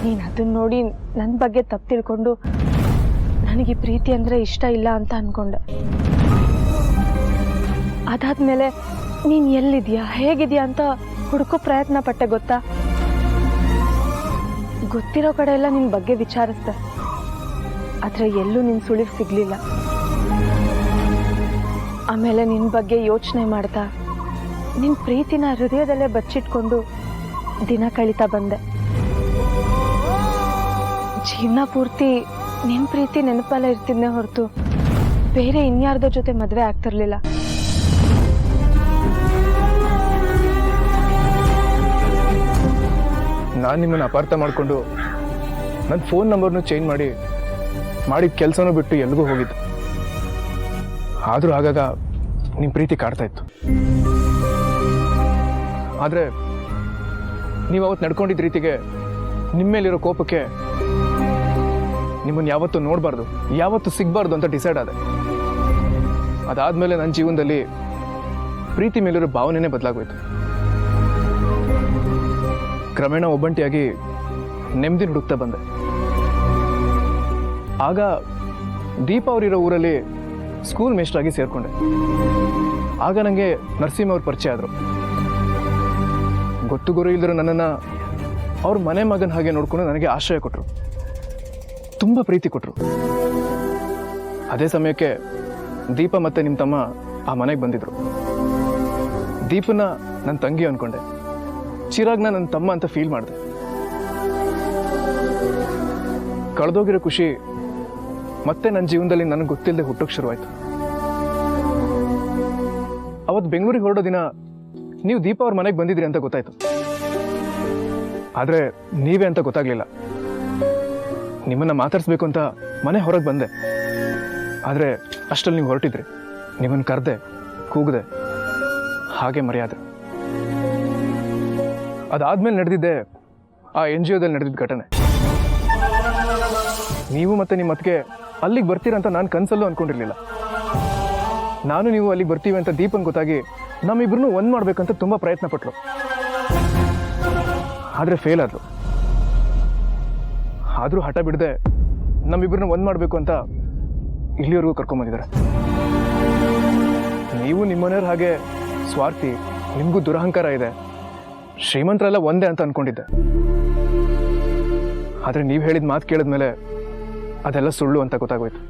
ನೀನು ಅದನ್ನ ನೋಡಿ ನನ್ನ ಬಗ್ಗೆ ತಪ್ಪು ತಿಳ್ಕೊಂಡು ನನಗೆ ಪ್ರೀತಿ ಅಂದರೆ ಇಷ್ಟ ಇಲ್ಲ ಅಂತ ಅಂದ್ಕೊಂಡೆ. ಅದಾದ್ಮೇಲೆ ನೀನು ಎಲ್ಲಿದೆಯಾ ಹೇಗಿದೆಯಾ ಅಂತ ಹುಡುಕೋ ಪ್ರಯತ್ನ ಪಟ್ಟೆ ಗೊತ್ತಾ. ಗೊತ್ತಿರೋ ಕಡೆ ಎಲ್ಲ ನಿನ್ನ ಬಗ್ಗೆ ವಿಚಾರಿಸ್ದೆ, ಆದರೆ ಎಲ್ಲೂ ನಿನ್ನ ಸುಳಿವು ಸಿಗಲಿಲ್ಲ. ಆಮೇಲೆ ನಿನ್ನ ಬಗ್ಗೆ ಯೋಚನೆ ಮಾಡ್ತಾ ನಿನ್ನ ಪ್ರೀತಿನ ಹೃದಯದಲ್ಲೇ ಬಚ್ಚಿಟ್ಕೊಂಡು ದಿನ ಕಳೀತಾ ಬಂದೆ. ಜೀವನ ಪೂರ್ತಿ ನಿನ್ನ ಪ್ರೀತಿ ನೆನಪಲ್ಲ ಇರ್ತಿದ್ದೆ ಹೊರತು ಬೇರೆ ಇನ್ಯಾರ್ದೋ ಜೊತೆ ಮದುವೆ ಆಗ್ತಿರ್ಲಿಲ್ಲ. ನಾನು ನಿಮ್ಮನ್ನು ಅಪಾರ್ಥ ಮಾಡಿಕೊಂಡು ನನ್ನ ಫೋನ್ ನಂಬರ್ನು ಚೇಂಜ್ ಮಾಡಿದ ಕೆಲಸನೂ ಬಿಟ್ಟು ಎಲ್ಲಿಗೂ ಹೋಗಿದ್ದು. ಆದರೂ ಆಗಾಗ ನಿಮ್ಮ ಪ್ರೀತಿ ಕಾಡ್ತಾ ಇತ್ತು. ಆದರೆ ನೀವು ಅವತ್ತು ನಡ್ಕೊಂಡಿದ್ದ ರೀತಿಗೆ ನಿಮ್ಮ ಮೇಲಿರೋ ಕೋಪಕ್ಕೆ ನಿಮ್ಮನ್ನು ಯಾವತ್ತೂ ನೋಡಬಾರ್ದು, ಯಾವತ್ತೂ ಸಿಗಬಾರ್ದು ಅಂತ ಡಿಸೈಡ್ ಆದೆ. ಅದಾದಮೇಲೆ ನನ್ನ ಜೀವನದಲ್ಲಿ ಪ್ರೀತಿ ಮೇಲಿರೋ ಭಾವನೆನೇ ಬದಲಾಗೋಯ್ತು. ಕ್ರಮೇಣ ಒಬ್ಬಂಟಿಯಾಗಿ ನೆಮ್ಮದಿ ಹುಡುಕ್ತಾ ಬಂದೆ. ಆಗ ದೀಪಾ ಅವರಿರೋ ಊರಲ್ಲಿ ಸ್ಕೂಲ್ ಮೇಸ್ಟ್ರಾಗಿ ಸೇರಿಕೊಂಡೆ. ಆಗ ನನಗೆ ನರಸಿಂಹ ಅವ್ರ ಪರಿಚಯ ಆದರು. ಗೊತ್ತು ಗುರು ಇಲ್ದರೂ ನನ್ನನ್ನು ಅವ್ರ ಮನೆ ಮಗನ ಹಾಗೆ ನೋಡ್ಕೊಂಡು ನನಗೆ ಆಶ್ರಯ ಕೊಟ್ಟರು, ತುಂಬ ಪ್ರೀತಿ ಕೊಟ್ಟರು. ಅದೇ ಸಮಯಕ್ಕೆ ದೀಪ ಮತ್ತು ನಿಮ್ಮ ತಮ್ಮ ಆ ಮನೆಗೆ ಬಂದಿದ್ರು. ದೀಪನ ನನ್ನ ತಂಗಿ ಅಂದ್ಕೊಂಡೆ, ಚಿರಾಗ್ನ ನನ್ನ ತಮ್ಮ ಅಂತ ಫೀಲ್ ಮಾಡಿದೆ. ಕಳೆದೋಗಿರೋ ಖುಷಿ ಮತ್ತೆ ನನ್ನ ಜೀವನದಲ್ಲಿ ನನಗೆ ಗೊತ್ತಿಲ್ಲದೆ ಹುಟ್ಟೋಕೆ ಶುರುವಾಯಿತು. ಅವತ್ತು ಬೆಂಗಳೂರಿಗೆ ಹೊರಡೋ ದಿನ ನೀವು ದೀಪ ಅವ್ರ ಮನೆಗೆ ಬಂದಿದ್ರಿ ಅಂತ ಗೊತ್ತಾಯ್ತು. ಆದರೆ ನೀವೇ ಅಂತ ಗೊತ್ತಾಗ್ಲಿಲ್ಲ. ನಿಮ್ಮನ್ನ ಮಾತಾಡಿಸ್ಬೇಕು ಅಂತ ಮನೆ ಹೊರಗೆ ಬಂದೆ. ಆದರೆ ಅಷ್ಟರಲ್ಲಿ ನೀವು ಹೊರಟಿದ್ರಿ. ನಿಮ್ಮನ್ನು ಕರೆದೆ, ಕೂಗದೆ, ಹಾಗೆ ಮರ್ಯಾದೆ. ಅದಾದ್ಮೇಲೆ ನಡೆದಿದ್ದೆ ಆ NGOದಲ್ಲಿ ನಡೆದಿದ್ದ ಘಟನೆ. ನೀವು ಮತ್ತೆ ನಿಮ್ಮ ಅತ್ತಿಗೆ ಅಲ್ಲಿಗೆ ಬರ್ತೀರಂತ ನಾನು ಕನಸಲ್ಲೂ ಅಂದ್ಕೊಂಡಿರ್ಲಿಲ್ಲ. ನಾನು ನೀವು ಅಲ್ಲಿಗೆ ಬರ್ತೀವಿ ಅಂತ ದೀಪನ್ ಗೊತ್ತಾಗಿ ನಮ್ಮಿಬ್ರನ್ನೂ ಒಂದು ಮಾಡ್ಬೇಕಂತ ತುಂಬ ಪ್ರಯತ್ನ ಪಟ್ರು. ಆದರೆ ಫೇಲ್ ಆದ್ರು. ಆದರೂ ಹಠ ಬಿಡದೆ ನಮ್ಮಿಬ್ರನ್ನ ಒಂದು ಮಾಡಬೇಕು ಅಂತ ಇಲ್ಲಿವರೆಗೂ ಕರ್ಕೊಂಬಂದಿದ್ದಾರೆ. ನೀವು ನಿಮ್ಮನೆಯವ್ರ ಹಾಗೆ ಸ್ವಾರ್ಥಿ, ನಿಮಗೂ ದುರಹಂಕಾರ ಇದೆ, ಶ್ರೀಮಂತರೆಲ್ಲ ಒಂದೇ ಅಂತ ಅಂದ್ಕೊಂಡಿದ್ದೆ. ಆದರೆ ನೀವು ಹೇಳಿದ ಮಾತು ಕೇಳಿದ್ಮೇಲೆ ಅದೆಲ್ಲ ಸುಳ್ಳು ಅಂತ ಗೊತ್ತಾಗೋಯ್ತು.